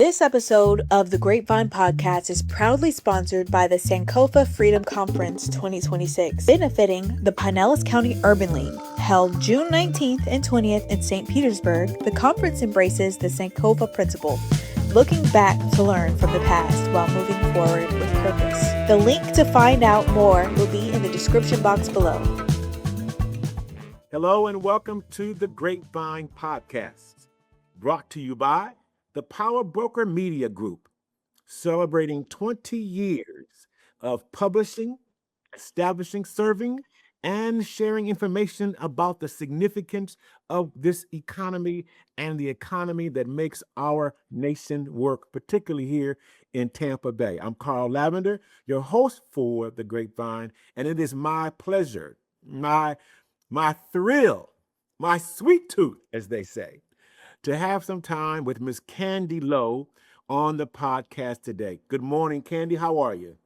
This episode of the Grapevine Podcast is proudly sponsored by the Sankofa Freedom Conference 2026, benefiting the Pinellas County Urban League. Held June 19th and 20th in St. Petersburg, the conference embraces the Sankofa principle, looking back to learn from the past while moving forward with purpose. The link to find out more will be in the description box below. Hello and welcome to the Grapevine Podcast, brought to you by the Power Broker Media Group, celebrating 20 years of publishing, establishing, serving, and sharing information about the significance of this economy and the economy that makes our nation work, particularly here in Tampa Bay. I'm Carl Lavender, your host for the Grapevine, and it is my pleasure, my thrill, my sweet tooth, as they say, to have some time with Miss Candy Lowe on the podcast today. Good morning, Candy. How are you?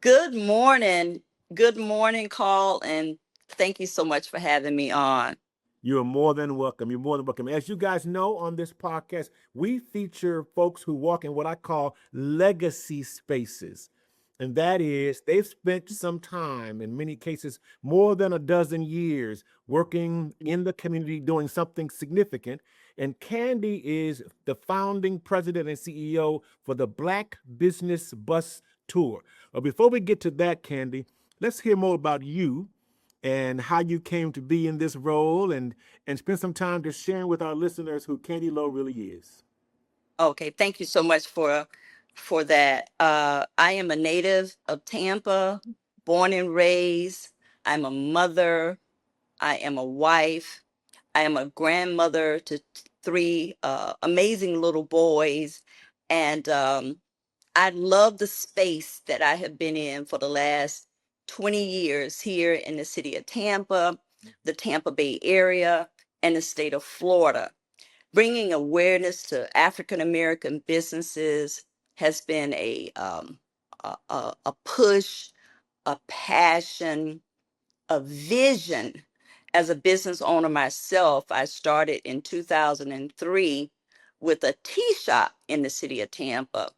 Good morning. Good morning, Carl, and thank you so much for having me on. You are more than welcome. You're more than welcome. As you guys know, on this podcast, we feature folks who walk in what I call legacy spaces. And that is, they've spent some time, in many cases, more than a dozen years, working in the community, doing something significant. And Candy is the founding president and CEO for the Black Business Bus Tour. But before we get to that, Candy, let's hear more about you and how you came to be in this role, and spend some time just sharing with our listeners who Candy Lowe really is. Okay, thank you so much for that. I am a native of Tampa, born and raised. I'm a mother. I am a wife. I am a grandmother to three amazing little boys, and I love the space that I have been in for the last 20 years here in the city of Tampa, the Tampa Bay area, and the state of Florida. Bringing awareness to African American businesses has been a push, a passion, a vision. As a business owner myself, I started in 2003 with a tea shop in the city of Tampa.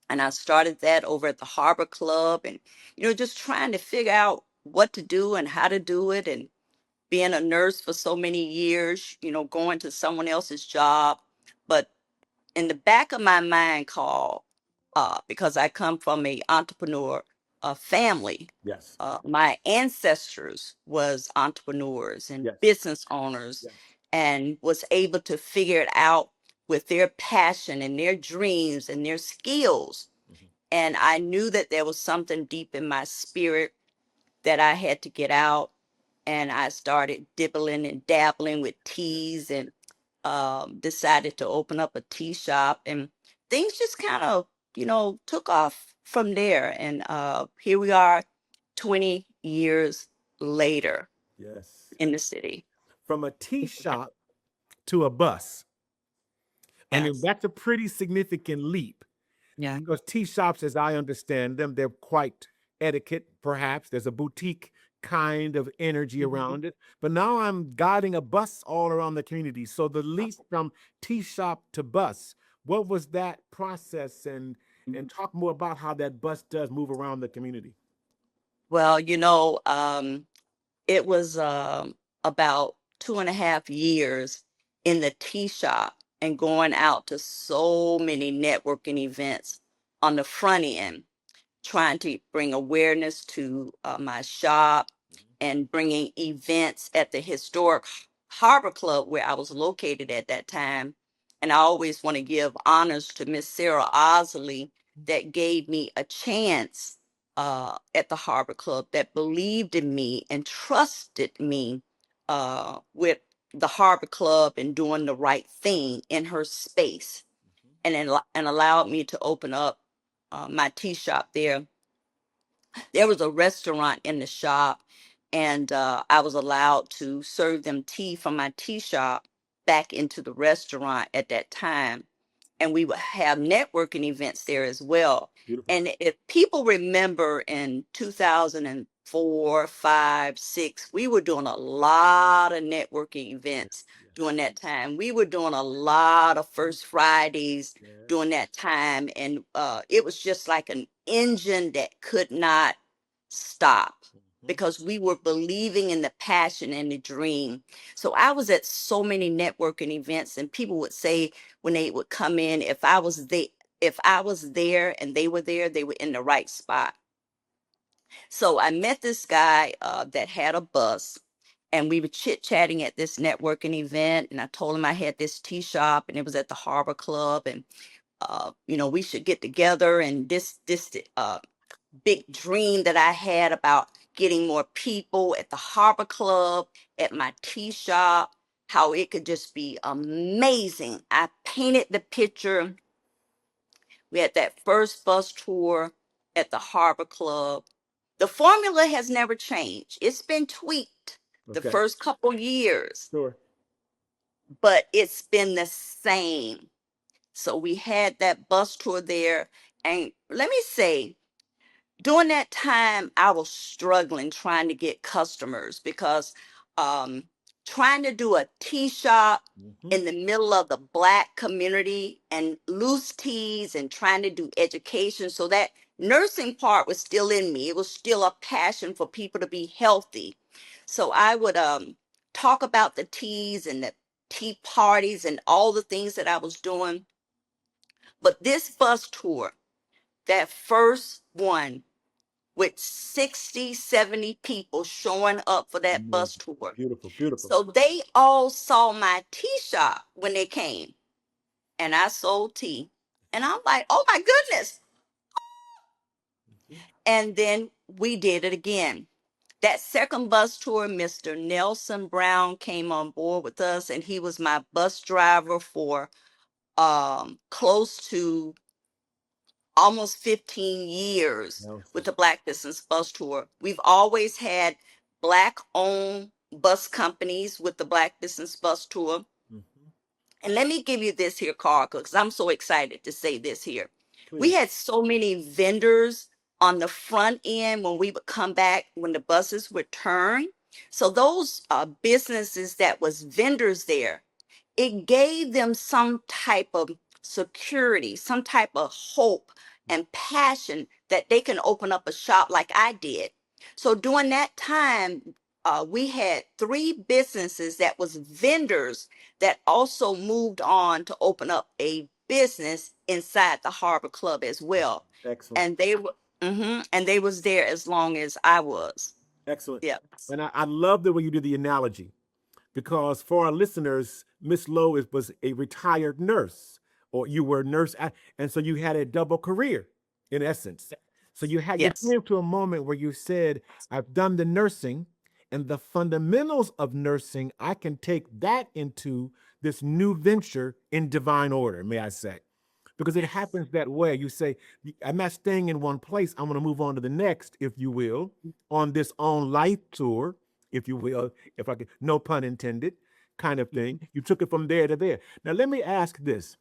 And I started that over at the Harbor Club, and, just trying to figure out what to do and how to do it. And being a nurse for so many years, going to someone else's job. But in the back of my mind, Carl, because I come from a entrepreneur family, Yes. my ancestors was entrepreneurs and Yes. business owners, Yes. and was able to figure it out with their passion and their dreams and their skills. Mhm. And I knew that there was something deep in my spirit that I had to get out. And I started dibbling and dabbling with teas, and decided to open up a tea shop. And things just kind of, took off from there. And here we are 20 years later Yes. in the city. From a tea shop to a bus. And Yes. that's a pretty significant leap. Yeah. Because tea shops, as I understand them, they're quite etiquette, perhaps. There's a boutique kind of energy around it. But now I'm guiding a bus all around the community. So the leap from tea shop to bus, what was that process? And talk more about how that bus does move around the community. Well, it was about 2.5 years in the tea shop and going out to so many networking events on the front end, trying to bring awareness to my shop and bringing events at the historic Harbor Club where I was located at that time. And I always want to give honors to Miss Sarah Osley that gave me a chance at the Harbor Club, that believed in me and trusted me with the Harbor Club and doing the right thing in her space, and allowed me to open up my tea shop there. There was a restaurant in the shop, and I was allowed to serve them tea from my tea shop back into the restaurant at that time. And we would have networking events there as well. Beautiful. And if people remember, in 2004, 5, 6, we were doing a lot of networking events. during that time. We were doing a lot of First Fridays Yes. during that time, and it was just like an engine that could not stop because we were believing in the passion and the dream. So I was at so many networking events, and people would say when they would come in, if I was there and they were there, they were in the right spot. So I met this guy that had a bus, and we were chit chatting at this networking event. And I told him I had this tea shop, and it was at the Harbor Club, and we should get together. And this big dream that I had about getting more people at the Harbor Club, at my tea shop, how it could just be amazing. I painted the picture. We had that first bus tour at the Harbor Club. The formula has never changed. It's been tweaked the Okay. first couple years, Sure. but it's been the same. So we had that bus tour there. And let me say, during that time, I was struggling trying to get customers because um, trying to do a tea shop in the middle of the Black community and loose teas and trying to do education. So that nursing part was still in me. It was still a passion for people to be healthy. So I would talk about the teas and the tea parties and all the things that I was doing. But this bus tour, that first one, with 60, 70 people showing up for that bus Amazing. tour. Beautiful, beautiful. So they all saw my tea shop when they came, and I sold tea. And I'm like, oh my goodness. And then we did it again. That second bus tour, Mr. Nelson Brown came on board with us, and he was my bus driver for close to almost 15 years with the Black Business Bus Tour. We've always had Black owned bus companies with the Black Business Bus Tour. And let me give you this here, Carl, because I'm so excited to say this here. We Please. had so many vendors on the front end when we would come back, when the buses would turn. So those businesses that was vendors there, it gave them some type of security, some type of hope and passion that they can open up a shop like I did. So during that time, we had three businesses that was vendors that also moved on to open up a business inside the Harbor Club as well. Excellent. And they were, and they was there as long as I was. Excellent. Yeah. And I love the way you did the analogy because for our listeners, Miss Lowe was a retired nurse, or you were a nurse, and so you had a double career in essence. So you Yes. came to a moment where you said, I've done the nursing and the fundamentals of nursing, I can take that into this new venture in divine order, may I say. Because it happens that way. You say, I'm not staying in one place. I'm going to move on to the next, if you will, on this own life tour, if you will, if I could, no pun intended, kind of thing. You took it from there to there. Now, let me ask this.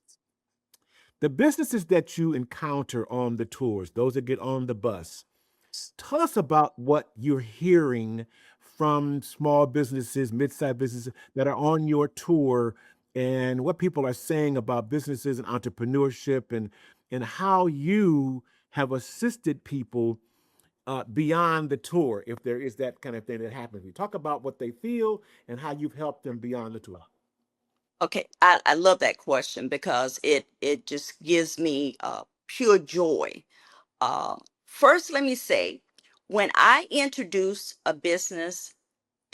The businesses that you encounter on the tours, those that get on the bus, tell us about what you're hearing from small businesses, mid-sized businesses that are on your tour, and what people are saying about businesses and entrepreneurship, and how you have assisted people beyond the tour, if there is that kind of thing that happens. We talk about what they feel and how you've helped them beyond the tour. Okay, I love that question because it just gives me pure joy. Uh, First, let me say, when I introduce a business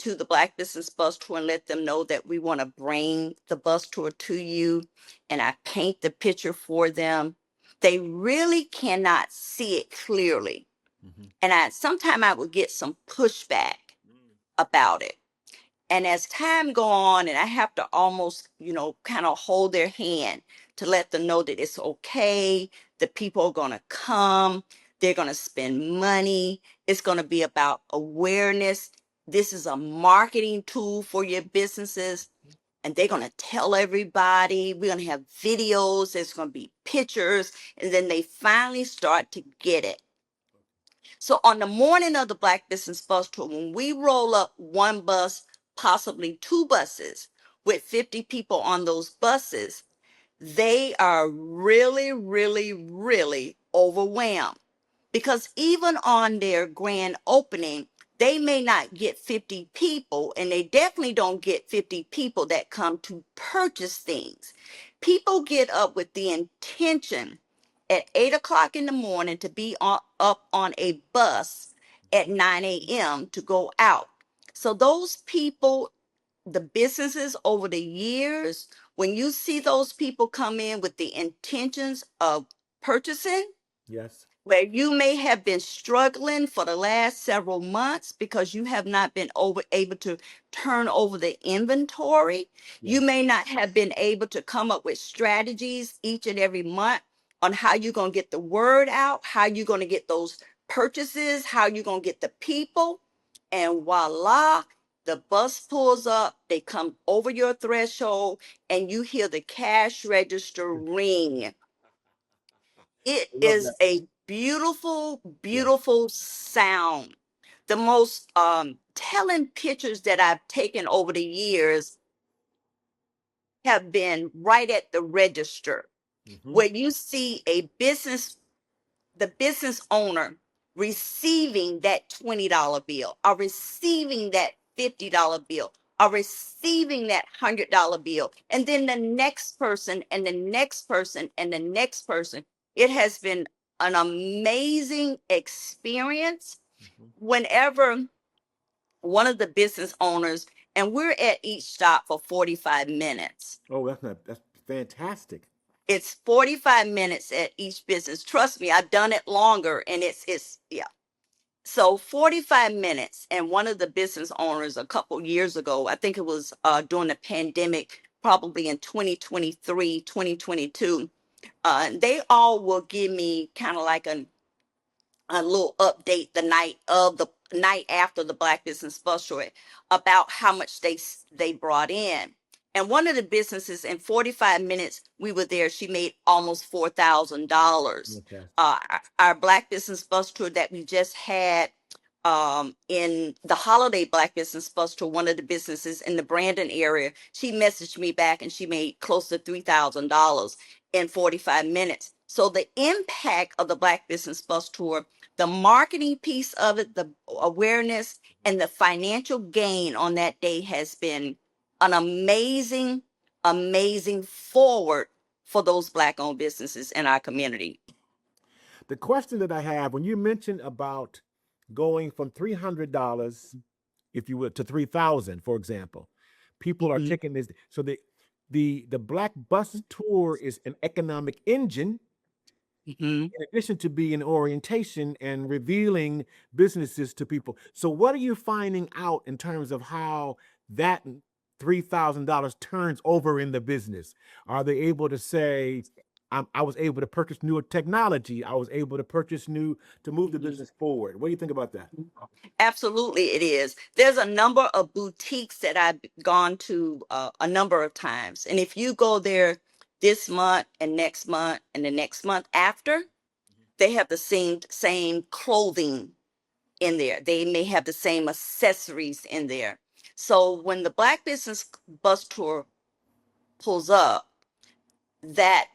to the Black Business Bus Tour and let them know that we want to bring the bus tour to you, and I paint the picture for them, they really cannot see it clearly. And sometimes I would get some pushback about it. And as time go on, and I have to almost, kind of hold their hand to let them know that it's okay. The people are going to come. They're going to spend money. It's going to be about awareness. This is a marketing tool for your businesses. And they're going to tell everybody. We're going to have videos. There's going to be pictures. And then they finally start to get it. So on the morning of the Black Business Bus Tour, when we roll up one bus, possibly two buses, with 50 people on those buses, they are really, really, really overwhelmed, because even on their grand opening, they may not get 50 people, and they definitely don't get 50 people that come to purchase things. People get up with the intention at 8 o'clock in the morning to be up on a bus at 9 a.m. to go out. So those people, the businesses over the years, when you see those people come in with the intentions of purchasing, Yes. where you may have been struggling for the last several months because you have not been able to turn over the inventory. You Yes. may not have been able to come up with strategies each and every month on how you're going to get the word out, how you're going to get those purchases, how you're going to get the people. And voila, the bus pulls up, they come over your threshold, and you hear the cash register ring. It I love is that. a beautiful, Yes. beautiful sound. The most telling pictures that I've taken over the years have been right at the register, Mm-hmm. where you see the business owner receiving that $20 bill, or receiving that $50 bill, or receiving that $100 bill, and then the next person and the next person and the next person. It has been an amazing experience Mm-hmm. whenever one of the business owners, and we're at each stop for 45 minutes. Oh, that's fantastic. It's 45 minutes at each business. Trust me, I've done it longer, and it's yeah. So 45 minutes, and one of the business owners a couple years ago, I think it was during the pandemic, probably in 2023, 2022, they all will give me kind of like a little update the night after the Black Business Bus Tour about how much they brought in. And one of the businesses, in 45 minutes we were there, she made almost $4,000. Fantastic. Our Black Business Bus Tour that we just had, in the holiday Black Business Bus Tour, one of the businesses in the Brandon area, she messaged me back and she made close to $3,000 in 45 minutes. So the impact of the Black Business Bus Tour, the marketing piece of it, the awareness, and the financial gain on that day has been an amazing, amazing forward for those Black owned businesses in our community. The question that I have, when you mentioned about going from $300, if you will, to 3,000, for example, people are Mhm. taking this. So the Black Bus Tour is an economic engine, Mhm. in addition to being orientation and revealing businesses to people. So what are you finding out in terms of how that $3,000 turns over in the business? Are they able to say, I was able to purchase newer technology. I was able to purchase new to move the Mhm. business forward. What do you think about that? Absolutely, it is. There's a number of boutiques that I've gone to a number of times. And if you go there this month and next month and the next month after, they have the same clothing in there. They may have the same accessories in there. So when the Black Business Bus Tour pulls up, that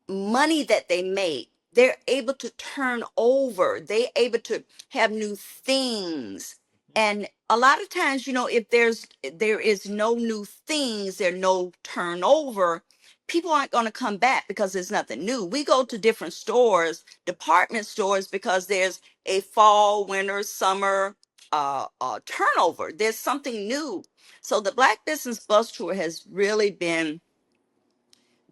money that they make, they're able to turn over, they're able to have new things. And a lot of times, if there is no new things, there no turnover, people aren't going to come back because there's nothing new. We go to different stores, department stores, because there's a fall, winter, summer turnover. There's something new. So the Black Business Bus Tour has really been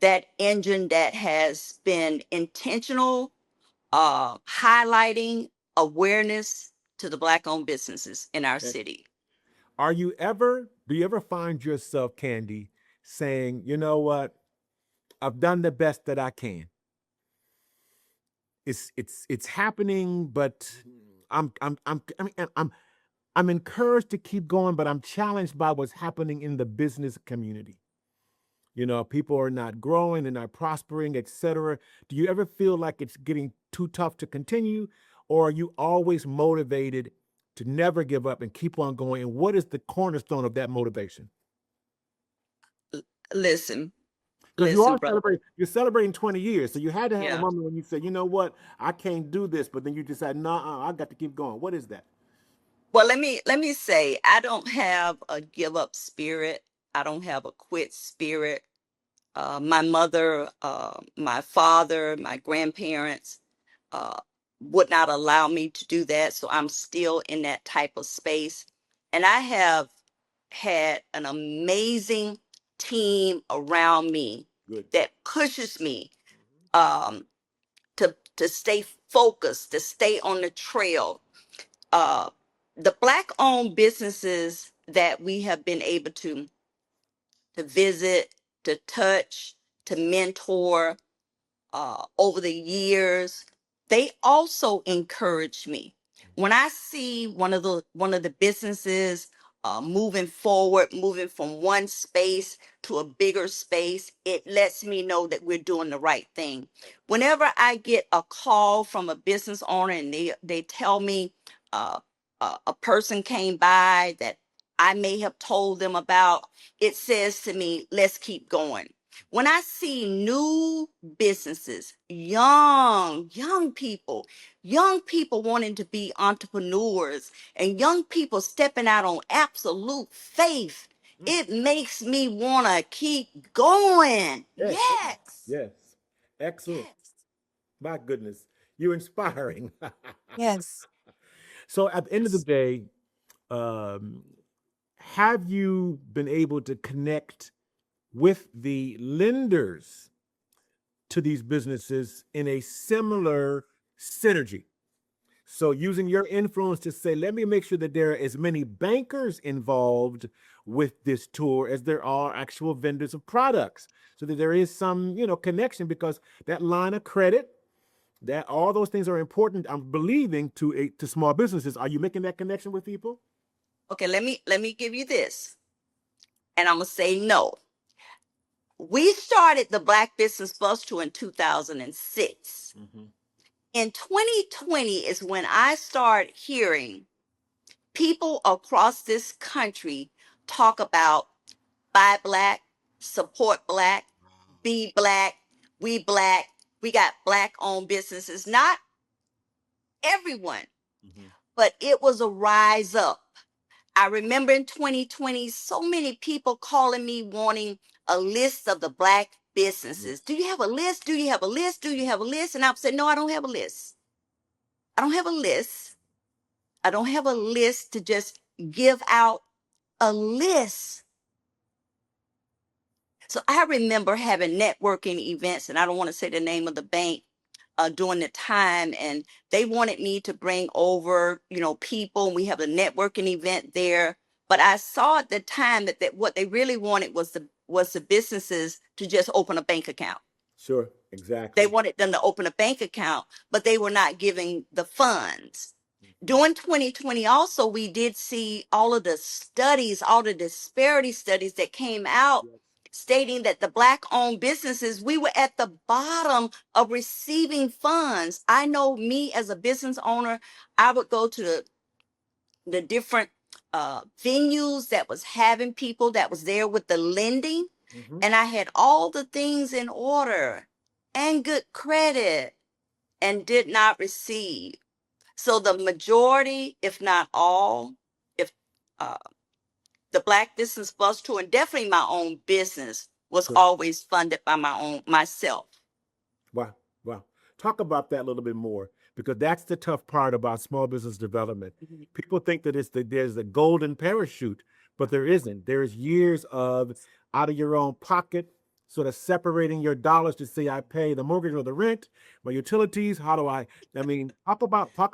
that engine that has been intentional, highlighting awareness to the Black owned businesses in our Okay. city. Do you ever find yourself, Candy, saying, you know what? I've done the best that I can. It's happening, but I mean, I'm encouraged to keep going, but I'm challenged by what's happening in the business community. People are not growing, they're not prospering, etc. Do you ever feel like it's getting too tough to continue, or are you always motivated to never give up and keep on going? And what is the cornerstone of that motivation? Listen, Because you are brother. celebrating, you're celebrating 20 years. So you had to have a Yeah. moment when you said, you know what, I can't do this, but then you decide, nah, I got to keep going. What is that? Well, let me say, I don't have a give up spirit. I don't have a quit spirit. My mother, my father, my grandparents uh, would not allow me to do that. So I'm still in that type of space. And I have had an amazing team around me Good. that pushes me um, to stay focused, to stay on the trail. Uh, the Black owned businesses that we have been able to visit, to touch, to mentor over the years, they also encourage me. When I see one of the businesses moving forward, moving from one space to a bigger space, it lets me know that we're doing the right thing. Whenever I get a call from a business owner and they tell me uh, a person came by that I may have told them about, it says to me, let's keep going. When I see new businesses, young people wanting to be entrepreneurs and young people stepping out on absolute faith, Mm. it makes me want to keep going. Yes. Yes. Yes. Excellent. Yes. My goodness. You're inspiring. Yes. So at the end of the day, um, have you been able to connect with the lenders to these businesses in a similar synergy? So using your influence to say, let me make sure that there are as many bankers involved with this tour as there are actual vendors of products, so that there is some, connection, because that line of credit, that all those things are important, I'm believing, to small businesses. Are you making that connection with people? Okay, let me give you this. And I'm gonna say no. We started the Black Business Bus Tour in 2006. Mm-hmm. In 2020 is when I start hearing people across this country talk about buy black, support black, be black, black, we got black owned businesses. Not everyone, Mm-hmm. but it was a rise up. I remember in 2020, so many people calling me wanting a list of the black businesses. Do you have a list? Do you have a list? Do you have a list? And I said, no, I don't have a list. I don't have a list. I don't have a list to just give out a list. So I remember having networking events, and I don't want to say the name of the bank during the time, and they wanted me to bring over, people. And we have a networking event there. But I saw at the time that what they really wanted was the businesses to just open a bank account. Sure, They exactly. wanted them to open a bank account, but they were not giving the funds. Mhm. During 2020, also, we did see all of the studies, all the disparity studies that came out Yes. stating that the Black owned businesses, we were at the bottom of receiving funds. I know me as a business owner, I would go to the different venues that was having people that was there with the lending, Mm-hmm. and I had all the things in order and good credit and did not receive. So the majority, if not all, if uh, the Black Business Bus Tour and definitely my own business was Sure. always funded by myself. Wow. Wow. Talk about that a little bit more, because that's the tough part about small business development. Mhm. People think that there's a golden parachute, but there isn't. There's years of out of your own pocket, sort of separating your dollars to say, I pay the mortgage or the rent, my utilities. How do I mean, talk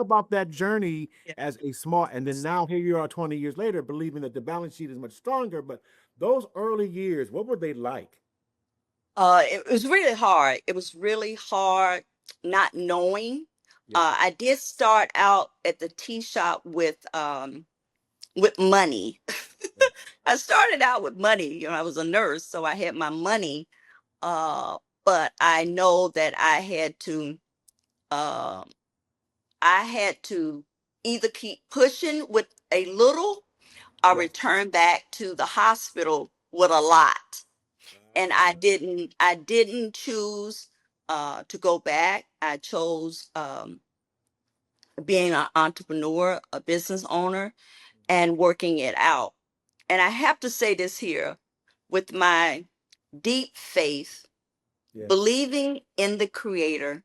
about that journey as a small, and then now here you are 20 years later, believing that the balance sheet is much stronger. But those early years, what were they like? It was really hard. It was really hard not knowing. Yeah. I did start out at the tea shop with money. I started out with money. I was a nurse, so I had my money. Uh, but I know that uh, I had to either keep pushing with a little or Yes. return back to the hospital with a lot. And I didn't choose to go back. I chose being an entrepreneur, a business owner, and working it out. And I have to say this here, with my deep faith, Yes. believing in the creator,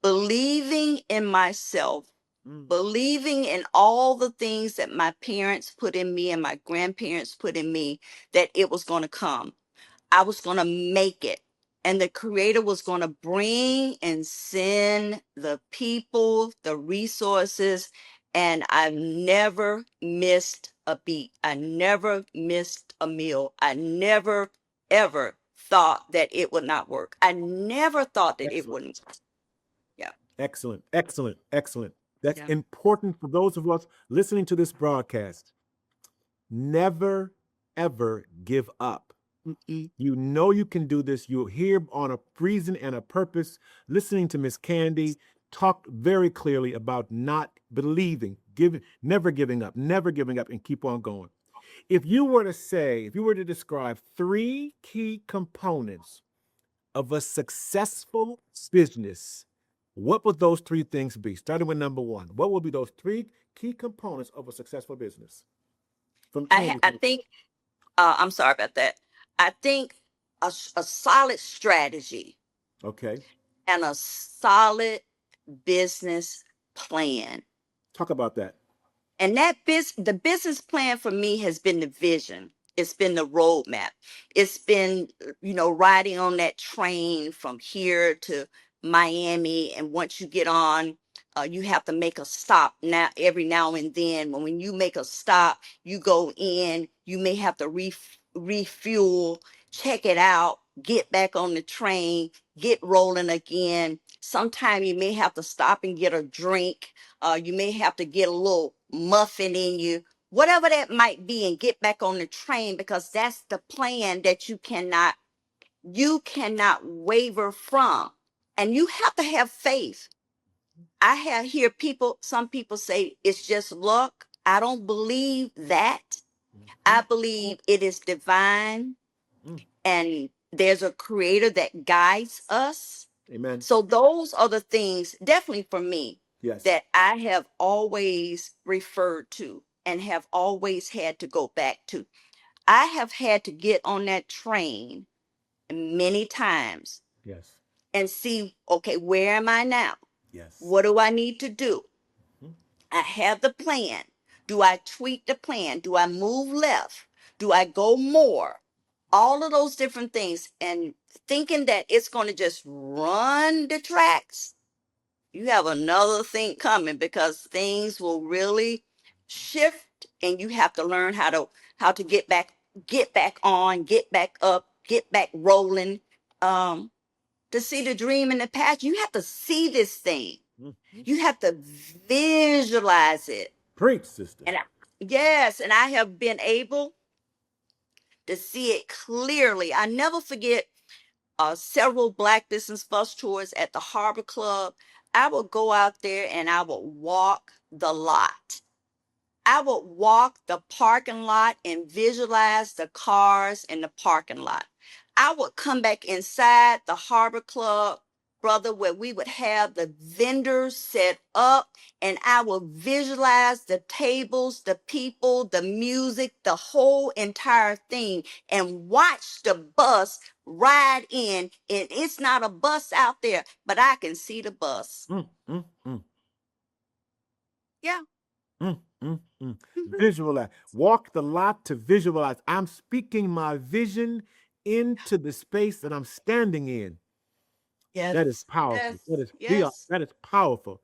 believing in myself, believing in all the things that my parents put in me and my grandparents put in me, that it was going to come. I was going to make it. And the creator was going to bring and send the people, the resources. And I've never missed a beat. I never missed a meal. I never, ever thought that it would not work. I never thought that it Excellent. wouldn't. Yeah. Excellent. Excellent. Excellent. That's Yeah. important for those of us listening to this broadcast. Never, ever give up. Mm-mm. You know you can do this. You're here on a reason and a purpose. Listening to Miss Candy talk very clearly about not believing, never giving up, and keep on going. If you were to describe 3 key components of a successful business, what would those 3 things be? Starting with number 1, what would be those 3 key components of a successful business? From Candy. I think, I'm sorry about that. I think a solid strategy Okay. and a solid business plan. Talk about that. And the business plan for me has been the vision. It's been the roadmap. It's been, riding on that train from here to Miami. And once you get on, you have to make a stop every now and then. When you make a stop, you go in, you may have to refuel, check it out, get back on the train, get rolling again. Sometimes you may have to stop and get a drink. You may have to get a little muffin in you, whatever that might be, and get back on the train, because that's the plan that you cannot waver from. And you have to have faith. Hear some people say it's just luck. I don't believe that. I believe it is divine, and there's a creator that guides us. Amen. So those are the things, definitely for me, Yes. that I have always referred to and have always had to go back to. I have had to get on that train many times Yes. and see, okay, where am I now? Yes. What do I need to do? I have the plan. Do I tweak the plan? Do I move left? Do I go more? All of those different things. And thinking that it's going to just run the tracks, you have another thing coming, because things will really shift, and you have to learn how to get back on, get back up, get back rolling. To see the dream in the past, you have to see this thing. You have to visualize it. Preach, sister. And yes, and I have been able to see it clearly. I never forget several Black Business Bus tours at the Harbor Club. I would go out there and I would walk the lot. I would walk the parking lot and visualize the cars in the parking lot. I would come back inside the Harbor Club, brother, where we would have the vendors set up, and I would visualize the tables, the people, the music, the whole entire thing, and watch the bus ride in. And it's not a bus out there, but I can see the bus. Yeah. Visualize. Walk the lot to visualize. I'm speaking my vision into the space that I'm standing in. Yes. That is powerful. Yes. That is powerful.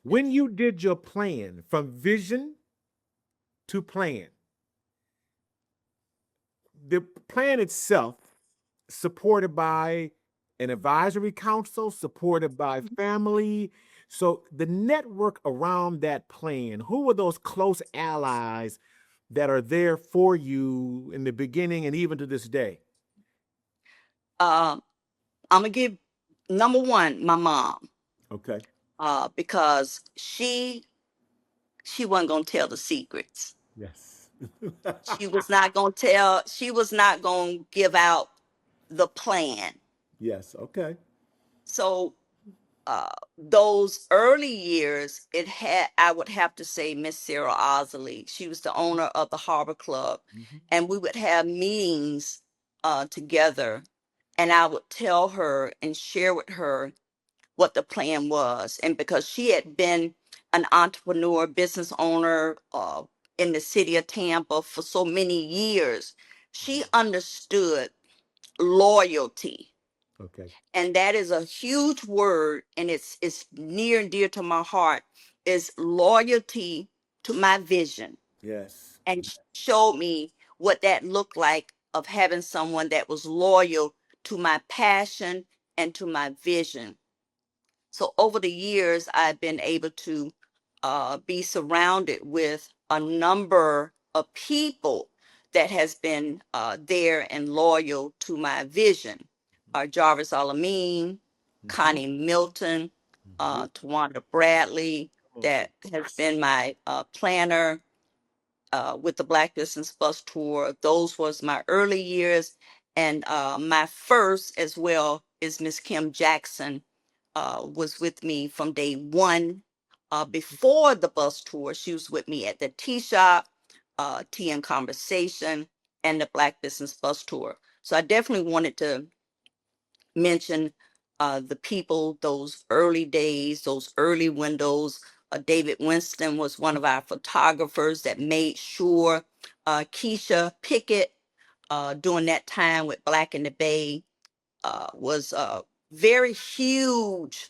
When you did your plan from vision to plan, the plan itself supported by an advisory council, supported by family. So the network around that plan, who were those close allies that are there for you in the beginning and even to this day? I'm gonna give number one, my mom. Okay. Because she wasn't gonna tell the secrets. Yes. She was not gonna give out the plan. Yes. Okay. So those early years, it had, I would have to say, Miss Sarah Osley. She was the owner of the Harbor Club, Hmm. and we would have meetings together, and I would tell her and share with her what the plan was. And because she had been an entrepreneur, business owner in the city of Tampa for so many years, she understood loyalty. Okay. And that is a huge word, and it's near and dear to my heart, is loyalty to my vision. Yes. And showed me what that looked like of having someone that was loyal to my passion and to my vision. So over the years, I've been able to be surrounded with a number of people that has been there and loyal to my vision. Jarvis Alameen, Hmm. Connie Milton, Hmm. Tawanda Bradley, Come on, sister. that has been my planner with the Black Business Bus Tour. Those was my early years. And my first as well is Miss Kim Jackson, was with me from day one. Before the bus tour, she was with me at the tea shop, tea and conversation, and the Black Business Bus Tour. So I definitely wanted to mention the people, those early days, those early windows. David Winston was one of our photographers that made sure Keisha Pickett during that time with Black in the Bay was very huge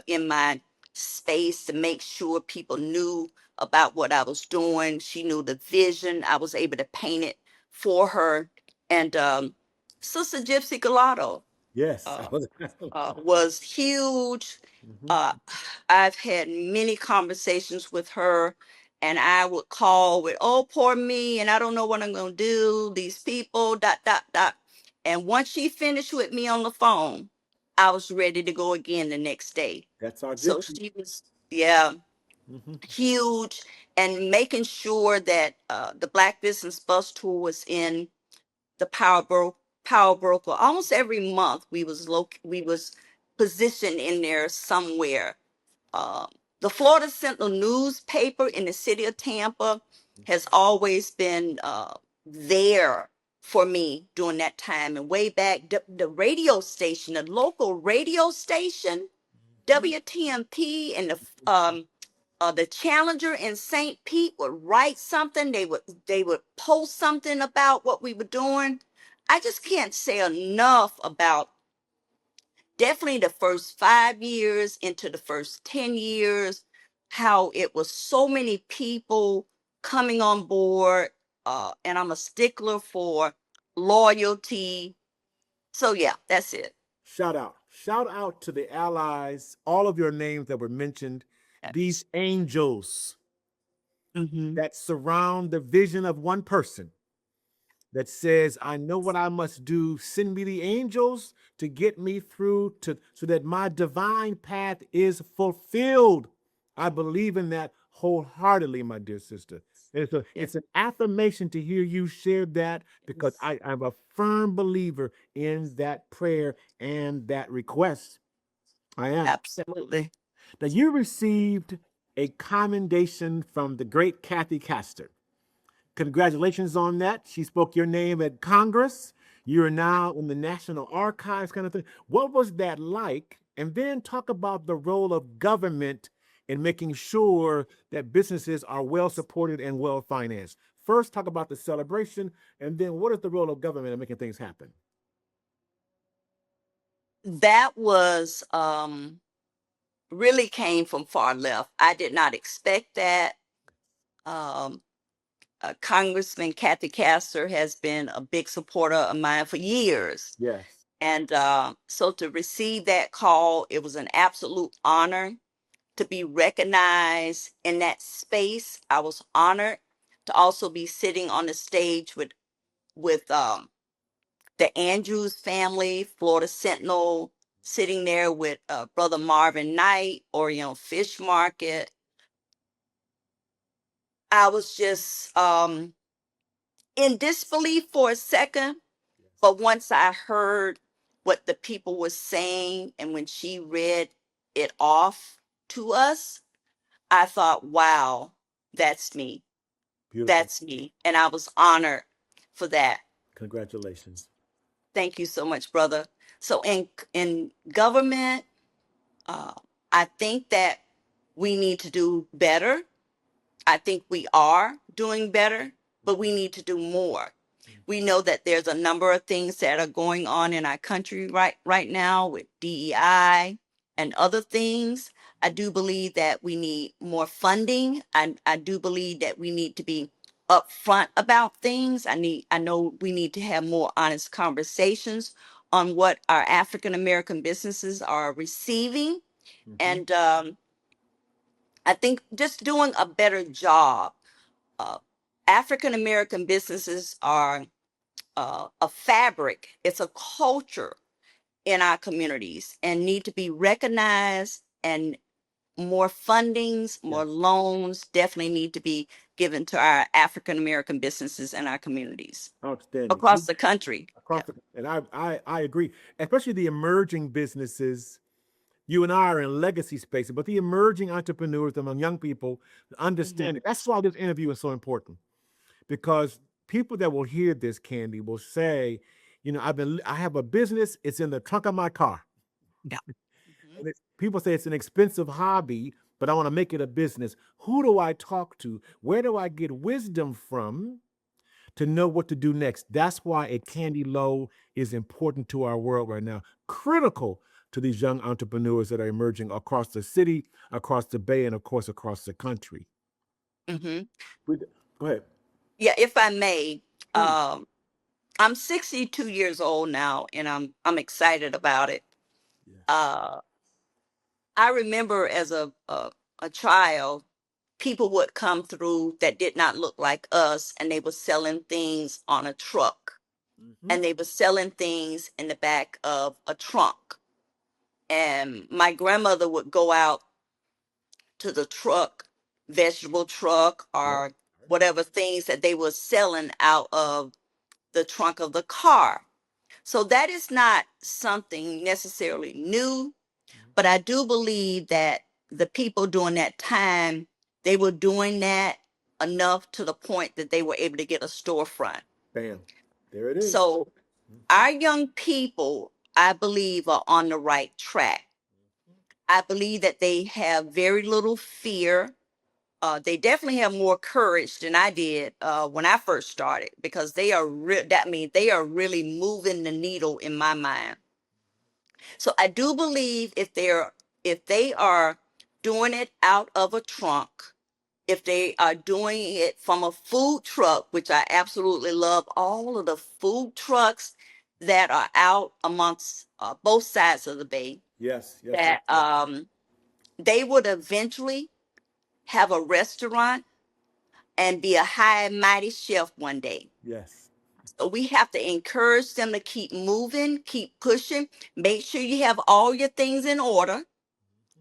in my space to make sure people knew about what I was doing. She knew the vision. I was able to paint it for her. And Sister Gypsy Galato, Yes. I uh, was. was huge. Hmm. Uh, I've had many conversations with her, and I would call with, "Oh, poor me, and I don't know what I'm going to do. These people, dot, dot, dot." And once she finished with me on the phone, I was ready to go again the next day. That's our So gypsy. she was, yeah, Hmm. huge, and making sure that the Black Business Bus Tour was in the Power Broker. Almost every month we was positioned in there somewhere. Uh, the Florida Sentinel newspaper in the city of Tampa has always been there for me during that time. And way back, the radio station, the local radio station, WTMP, and the Challenger in St. Pete would write something. They would post something about what we were doing. I just can't say enough about definitely the first 5 years into the first 10 years, how it was so many people coming on board. And I'm a stickler for loyalty. So yeah, that's it. Shout out. Shout out to the allies, all of your names that were mentioned, these Yes. angels Hmm. that surround the vision of one person that says, I know what I must do. Send me the angels to get me through to so that my divine path is fulfilled. I believe in that wholeheartedly, my dear sister. Yeah. It's an affirmation to hear you share that because Yes. I'm a firm believer in that prayer and that request. I am. Absolutely. Now, you received a commendation from the great Kathy Castor. Congratulations on that. She spoke your name at Congress. You're now in the National Archives, kind of thing. What was that like? And then talk about the role of government in making sure that businesses are well supported and well financed. First, talk about the celebration, and then what is the role of government in making things happen? That was really came from far left. I did not expect that. Um, Congressman Kathy Castor has been a big supporter of mine for years. Yes. And so to receive that call, it was an absolute honor to be recognized in that space. I was honored to also be sitting on the stage with the Andrews family, Florida Sentinel, sitting there with Brother Marvin Knight, Oriental Fish Market. I was just in disbelief for a second, but once I heard what the people were saying, and when she read it off to us, I thought, wow, that's me. Beautiful. That's me. And I was honored for that. Congratulations. Thank you so much, brother. So in government, uh, I think that we need to do better. I think we are doing better, but we need to do more. We know that there's a number of things that are going on in our country right now with DEI and other things. I do believe that we need more funding. I do believe that we need to be upfront about things. I know we need to have more honest conversations on what our African American businesses are receiving. And I think just doing a better job. Uh, African American businesses are a fabric, it's a culture in our communities and need to be recognized, and more fundings, more loans definitely need to be given to our African American businesses and our communities Outstanding. across the country. And I agree, especially the emerging businesses. You and I are in legacy spaces, but the emerging entrepreneurs among young people understanding. That's why this interview is so important, because people that will hear this, Candy, will say, you know, I have a business. It's in the trunk of my car. Yeah. And people say it's an expensive hobby, but I want to make it a business. Who do I talk to? Where do I get wisdom from to know what to do next? That's why a Candy Lowe is important to our world right now. Critical to these young entrepreneurs that are emerging across the city, across the Bay, and of course across the country. hmm Go ahead. Yeah, if I may, Please. I'm 62 years old now, and I'm excited about it. Yes. I remember as a child, people would come through that did not look like us, and they were selling things on a truck, and they were selling things in the back of a trunk. And my grandmother would go out to the truck, vegetable truck, or whatever things that they were selling out of the trunk of the car. So that is not something necessarily new, but I do believe that the people during that time, they were doing that enough to the point that they were able to get a storefront. Bam. There it is. So our young people, I believe, are on the right track. I believe that they have very little fear. They definitely have more courage than I did when I first started, because they are that means they are really moving the needle in my mind. So I do believe if they are doing it out of a trunk, if they are doing it from a food truck, which I absolutely love, all of the food trucks that are out amongst both sides of the bay, Yes. that they would eventually have a restaurant and be a high and mighty chef one day. Yes. So we have to encourage them to keep moving, keep pushing. Make sure you have all your things in order,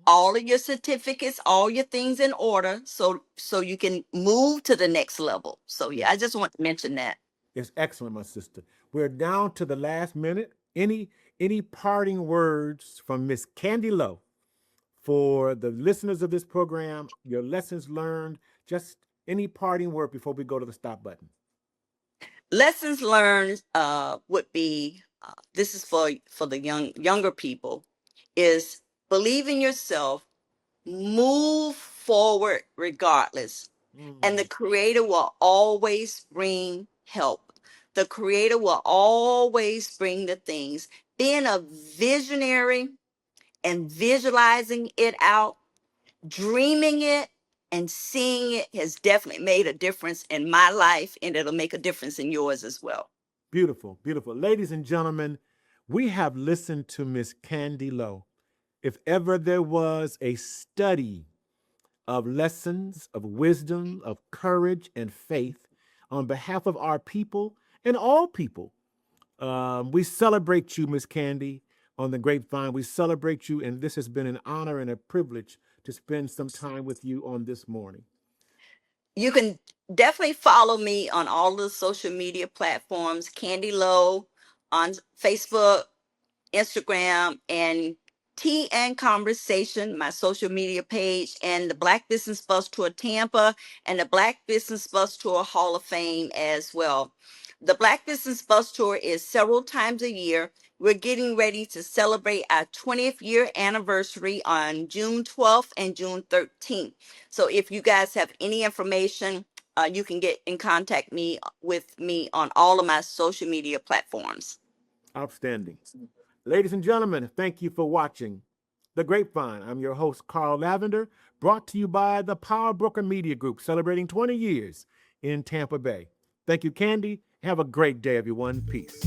all of your certificates, all your things in order, so you can move to the next level. So yeah, I just want to mention that. It's excellent, my sister. We're down to the last minute. Any parting words from Miss Candy Lowe for the listeners of this program? Your lessons learned. Just any parting word before we go to the stop button. Lessons learned would be this is for the younger people, is believe in yourself, move forward regardless, and the creator will always bring help. The creator will always bring the things. Being a visionary and visualizing it out, dreaming it and seeing it has definitely made a difference in my life, and it'll make a difference in yours as well. Beautiful, beautiful. Ladies and gentlemen, we have listened to Miss Candy Lowe. If ever there was a study of lessons of wisdom, of courage, and faith on behalf of our people and all people, we celebrate you, Miss Candy, on the Grapevine. We celebrate you, and this has been an honor and a privilege to spend some time with you on this morning. You can definitely follow me on all the social media platforms, Candy Lowe on Facebook, Instagram, and Tea and Conversation, my social media page, and the Black Business Bus Tour Tampa and the Black Business Bus Tour Hall of Fame as well. The Black Business Bus Tour is several times a year. We're getting ready to celebrate our 20th year anniversary on June 12th and June 13th. So if you guys have any information, you can get in contact with me on all of my social media platforms. Outstanding. Ladies and gentlemen, thank you for watching The Grapevine. I'm your host, Carl Lavender, brought to you by the Power Broker Media Group, celebrating 20 years in Tampa Bay. Thank you, Candy. Have a great day, everyone. Peace.